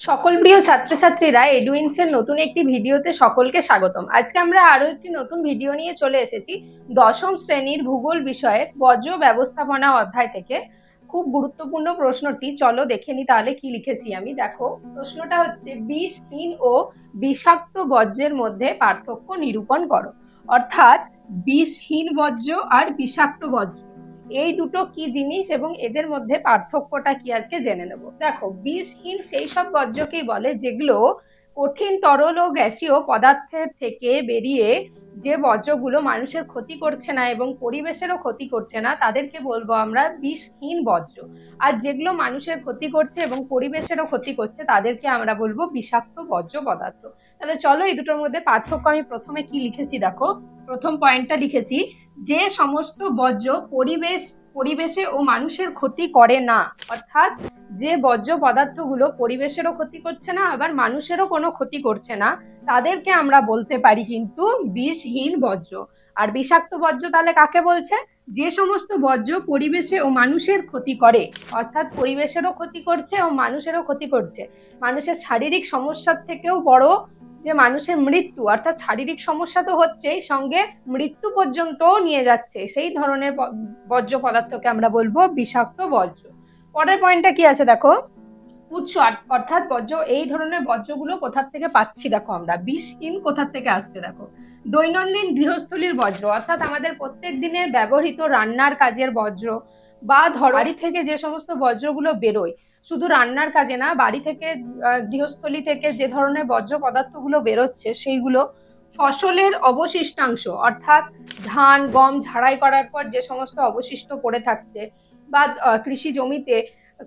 সকল প্রিয় ছাত্রছাত্রীরা এডুইন্সের নতুন একটি ভিডিওতে সকলকে স্বাগতম। আজকে আমরা আরো একটি নতুন ভিডিও নিয়ে চলে এসেছি দশম শ্রেণীর ভূগোল বিষয়ের বর্জ্য ব্যবস্থাপনা অধ্যায় থেকে। খুব গুরুত্বপূর্ণ প্রশ্নটি, চলো দেখে নি তাহলে কি লিখেছি আমি। দেখো, প্রশ্নটা হচ্ছে বিষহীন ও বিষাক্ত বর্জ্যের মধ্যে পার্থক্য নিরূপণ করো। অর্থাৎ বিষহীন বর্জ্য আর বিষাক্ত বর্জ্য এই দুটো কি জিনিস এবং এদের মধ্যে পার্থক্যটা কি আজকে জেনে নেব। দেখো, বিষহীন সেই সব বর্জ্যকেই বলে যেগুলো কঠিন, তরল ও গ্যাসীয় পদার্থের থেকে বেরিয়ে যে বর্জ্যগুলো মানুষের ক্ষতি করছে না এবং পরিবেশেরও ক্ষতি করছে না তাদেরকে বলবো আমরা বিষহীন বর্জ্য। আর যেগুলো মানুষের ক্ষতি করছে এবং পরিবেশেরও ক্ষতি করছে তাদেরকে আমরা বলবো বিষাক্ত বর্জ্য পদার্থ। তাহলে চলো এই দুটোর মধ্যে পার্থক্য আমি প্রথমে কি লিখেছি দেখো। প্রথম পয়েন্টটা লিখেছি, যে সমস্ত বর্জ্য পরিবেশে ও মানুষের ক্ষতি করে না। অর্থাৎ যে বর্জ্য পদার্থগুলো পরিবেশেরও ক্ষতি করছে না আবার মানুষেরও কোনো ক্ষতি করছে না তাদেরকে আমরা বলতে পারি কিন্তু বিষহীন বর্জ্য। আর বিষাক্ত বর্জ্য তাহলে কাকে বলছে? যে সমস্ত বর্জ্য পরিবেশে ও মানুষের ক্ষতি করে, অর্থাৎ পরিবেশেরও ক্ষতি করছে ও মানুষেরও ক্ষতি করছে। মানুষের শারীরিক সমস্যার থেকেও বড় যে মানুষের মৃত্যু, অর্থাৎ শারীরিক সমস্যা তো হচ্ছেই, সঙ্গে মৃত্যু পর্যন্ত নিয়ে যাচ্ছে, সেই ধরনের বর্জ্য পদার্থকে আমরা বলবো বিষাক্ত বর্জ্য। পরের পয়েন্টটা কি আছে দেখো, উৎস অর্থাৎ বর্জ্য। এই ধরনের বর্জ্যগুলো কোথা থেকে পাচ্ছি দেখো, আমরা বিষহীন কোথা থেকে আসছে দেখো। দৈনন্দিন গৃহস্থলীর বর্জ্য, অর্থাৎ আমাদের প্রত্যেক দিনের ব্যবহৃত রান্নার কাজের বর্জ্য, বা বাড়ি থেকে যে সমস্ত বর্জ্যগুলো বেরোয়, শুধু রান্নার কাজে না, বাড়ি থেকে গৃহস্থলী থেকে যে ধরনের বর্জ্য পদার্থগুলো বেরোচ্ছে সেইগুলো। ফসলের অবশিষ্টাংশ, অর্থাৎ ধান গম ঝাড়াই করার পর যে সমস্ত অবশিষ্ট পড়ে থাকছে, বা কৃষি জমিতে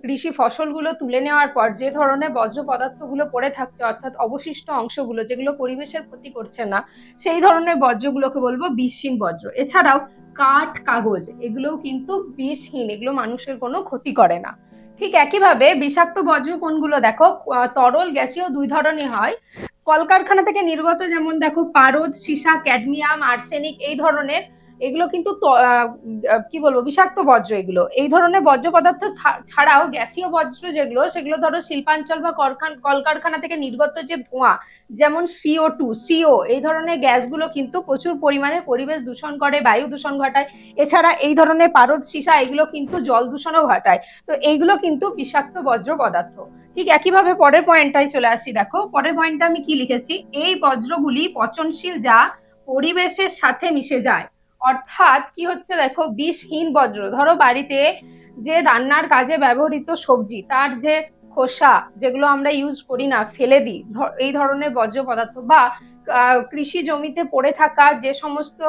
কৃষি ফসলগুলো তুলে নেওয়ার পর যে ধরনের বর্জ্য পদার্থগুলো পড়ে থাকছে, অর্থাৎ অবশিষ্ট অংশগুলো যেগুলো পরিবেশের ক্ষতি করছে না, সেই ধরনের বর্জ্যগুলোকে বলবো বিষহীন বর্জ্য। এছাড়াও কাঠ, কাগজ, এগুলোও কিন্তু বিষহীন, এগুলো মানুষের কোনো ক্ষতি করে না। ঠিক একইভাবে বিষাক্ত বর্জ্য কোনগুলো দেখো, তরল গ্যাসীয় দুই ধরনের হয়। কলকারখানা থেকে নির্গত যেমন দেখো পারদ, সীসা, ক্যাডমিয়াম, আর্সেনিক, এই ধরনের, এগুলো কিন্তু কি বলবো বিষাক্ত বর্জ্য। এগুলো এই ধরনের বর্জ্য পদার্থ ছাড়াও গ্যাসীয় বর্জ্য যেগুলো, সেগুলো ধরো শিল্পাঞ্চল বা কলকারখানা থেকে নির্গত যে ধোঁয়া, যেমন CO2, CO, এই ধরনের গ্যাসগুলো কিন্তু প্রচুর পরিমাণে পরিবেশ দূষণ করে, বায়ু দূষণ ঘটায়। এছাড়া এই ধরনের পারদ, সীসা, এগুলো কিন্তু জল দূষণও ঘটায়। তো এইগুলো কিন্তু বিষাক্ত বর্জ্য পদার্থ। ঠিক একইভাবে পরের পয়েন্টটাই চলে আসি দেখো। পরের পয়েন্টটা আমি কি লিখেছি, এই বর্জ্যগুলি পচনশীল যা পরিবেশের সাথে মিশে যায়। অর্থাৎ কি হচ্ছে দেখো, বিষহীন বর্জ্য, ধরো বাড়িতে যে রান্নার কাজে ব্যবহৃত সবজি, তার যে খোসা, যেগুলো আমরা ইউজ করি না, ফেলে দিই, এই ধরনের বর্জ্য পদার্থ, বা কৃষি জমিতে পড়ে থাকা যে সমস্ত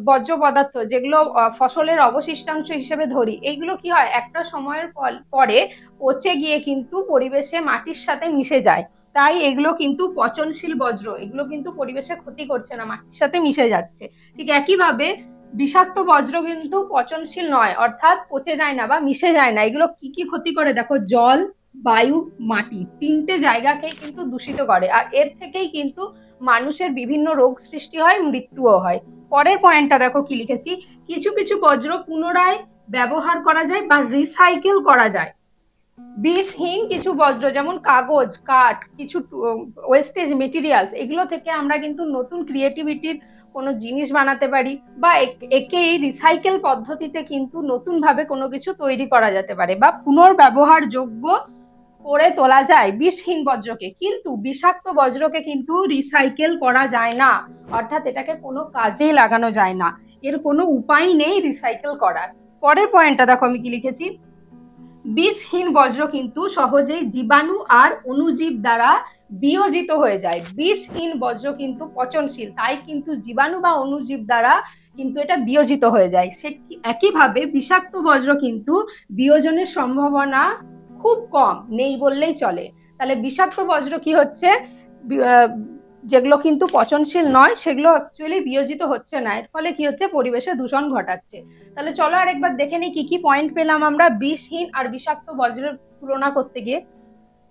বর্জ্য পদার্থ যেগুলো ফসলের অবশিষ্টাংশ হিসেবে ধরি, এইগুলো কি হয় একটা সময়ের পরে পচে গিয়ে কিন্তু পরিবেশে মাটির সাথে মিশে যায়। তাই এগুলো কিন্তু পচনশীল বর্জ্য, এগুলো কিন্তু পরিবেশে ক্ষতি করছে না, মাটির সাথে মিশে যাচ্ছে। ঠিক একইভাবে বিষাক্ত বর্জ্য কিন্তু পচনশীল নয়, অর্থাৎ পচে যায় না বা মিশে যায় না। এগুলো কি কি ক্ষতি করে দেখো, জল, বায়ু, মাটি, তিনটে জায়গাকেই কিন্তু দূষিত করে, আর এর থেকেই কিন্তু মানুষের বিভিন্ন রোগ সৃষ্টি হয়, মৃত্যুও হয়। পরের পয়েন্টটা দেখো কি লিখেছি, কিছু কিছু বর্জ্য পুনরায় ব্যবহার করা যায় বা রিসাইকেল করা যায়। বিষহীন কিছু বর্জ্য যেমন কাগজ, কাঠ, কিছু ওয়েস্টেজ মেটেরিয়ালস, এগুলো থেকে আমরা কিন্তু নতুন ক্রিয়েটিভিটির কোনো জিনিস বানাতে পারি, বা একেই রিসাইকেল পদ্ধতিতে কিন্তু নতুন ভাবে কোনো কিছু তৈরি করা যেতে পারে, বা পুনর্ব্যবহারযোগ্য করে তোলা যায় বিষহীন বর্জ্যকে। কিন্তু বিষাক্ত বর্জ্যকে কিন্তু রিসাইকেল করা যায় না, অর্থাৎ এটাকে কোনো কাজেই লাগানো যায় না, এর কোনো উপায় নেই রিসাইকেল করার। পরের পয়েন্টটা দেখো আমি কি লিখেছি, বিষহীন বর্জ্য কিন্তু সহজেই জীবাণু আর অণুজীব দ্বারা বিয়োজিত হয়ে যায়। বিষহীন বর্জ্য কিন্তু পচনশীল, তাই কিন্তু জীবাণু বা অণুজীব দ্বারা কিন্তু এটা বিয়োজিত হয়ে যায়। সে একইভাবে বিষাক্ত বর্জ্য কিন্তু বিয়োজনের সম্ভাবনা খুব কম, নেই বললেই চলে। তাহলে বিষাক্ত বর্জ্য কি হচ্ছে, যেগুলো কিন্তু পচনশীল নয় সেগুলো অ্যাকচুয়ালি বিয়োজিত হচ্ছে না, এর ফলে কি হচ্ছে, পরিবেশে দূষণ ঘটাচ্ছে। তাহলে চলো আরেকবার দেখে নিই কি কি পয়েন্ট পেলাম আমরা বিষহীন আর বিষাক্ত বর্জ্যের তুলনা করতে গিয়ে।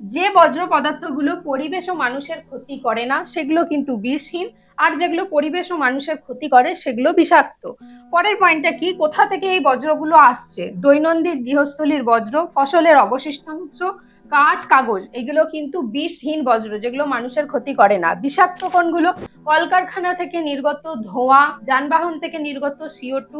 যে বর্জ্য পদার্থগুলো পরিবেশ ও মানুষের ক্ষতি করে না সেগুলো কিন্তু বিষহীন, আর যেগুলো পরিবেশ ও মানুষের ক্ষতি করে সেগুলো বিষাক্ত। পরের পয়েন্টটা কি, কোথা থেকে এই বর্জ্যগুলো আসছে, দৈনন্দিন গৃহস্থলীর বর্জ্য, ফসলের অবশিষ্টাংশ, কাঠ, কাগজ, এগুলো কিন্তু বিষহীন বজ্র, যেগুলো মানুষের ক্ষতি করে না। বিষাক্ত কোনগুলো? কলকারখানা থেকে নির্গত ধোঁয়া, যানবাহন থেকে নির্গত CO2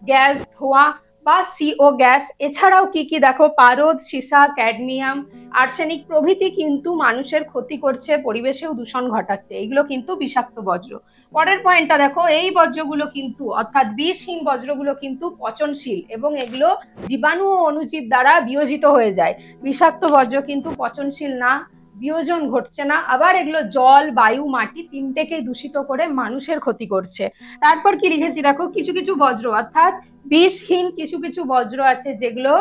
গ্যাস, ধোঁয়া বা CO গ্যাস। এছাড়াও কি কি দেখো, পারদ, সীসা, ক্যাডমিয়াম, আর্সেনিক প্রভৃতি কিন্তু মানুষের ক্ষতি করছে, পরিবেশেও দূষণ ঘটাচ্ছে। এগুলো কিন্তু বিষাক্ত বজ্র। পরের পয়েন্টটা দেখো, এই বজ্রগুলো কিন্তু অর্থাৎ বিষহীন বজ্রগুলো কিন্তু পচনশীল এবং এগুলো জীবাণু ও অণুজীব দ্বারা বিয়োজিত হয়ে যায়। বিষাক্ত বজ্র কিন্তু পচনশীল না, বিয়োজন ঘটছে না, আবার এগুলো জল, বায়ু, মাটি তিনটেকেই দূষিত করে মানুষের ক্ষতি করছে। তারপর কি লিখেছি দেখো, কিছু কিছু বজ্র অর্থাৎ বিষহীন কিছু কিছু বজ্র আছে যেগুলো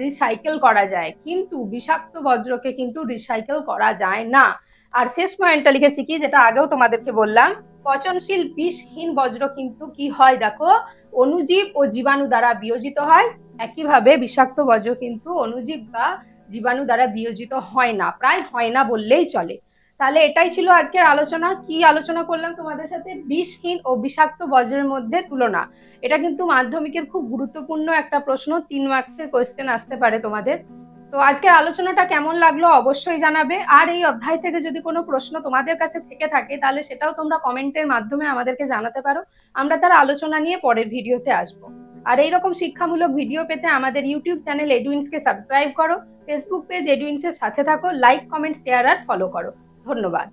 রিসাইকেল করা যায়, কিন্তু বিষাক্ত বজ্রকে কিন্তু রিসাইকেল করা যায় না। আর শেষ পয়েন্টটা লিখেছি কি, যেটা আগেও তোমাদেরকে বললাম, পচনশীল বিষহীন বজ্র কিন্তু কি হয় দেখো, অণুজীব ও জীবাণু দ্বারা বিয়োজিত হয়। একইভাবে বিষাক্ত বজ্র কিন্তু অণুজীব বা জীবাণু দ্বারা বিয়োজিত হয় না, প্রায় হয় না বললেই চলে। তাহলে এটাই ছিল আজকের আলোচনা। কি আলোচনা করলাম তোমাদের সাথে? বিষহীন ও বিষাক্ত বজ্রের মধ্যে তুলনা। এটা কিন্তু মাধ্যমিকের খুব গুরুত্বপূর্ণ একটা প্রশ্ন, 3 মার্কসের কোয়েশ্চেন আসতে পারে তোমাদের। তো আজকের আলোচনাটা কেমন লাগলো অবশ্যই জানাবে। আর এই অধ্যায় থেকে যদি কোনো প্রশ্ন তোমাদের কাছে থেকে থাকে তাহলে সেটাও তোমরা কমেন্টের মাধ্যমে আমাদেরকে জানাতে পারো, আমরা তার আলোচনা নিয়ে পরের ভিডিওতে আসবো। আর এইরকম শিক্ষামূলক ভিডিও পেতে আমাদের ইউটিউব চ্যানেল এডুইন্সকে সাবস্ক্রাইব করো, ফেসবুক পেজ এডুইন্সের সাথে থাকো, লাইক, কমেন্ট, শেয়ার আর ফলো করো। ধন্যবাদ।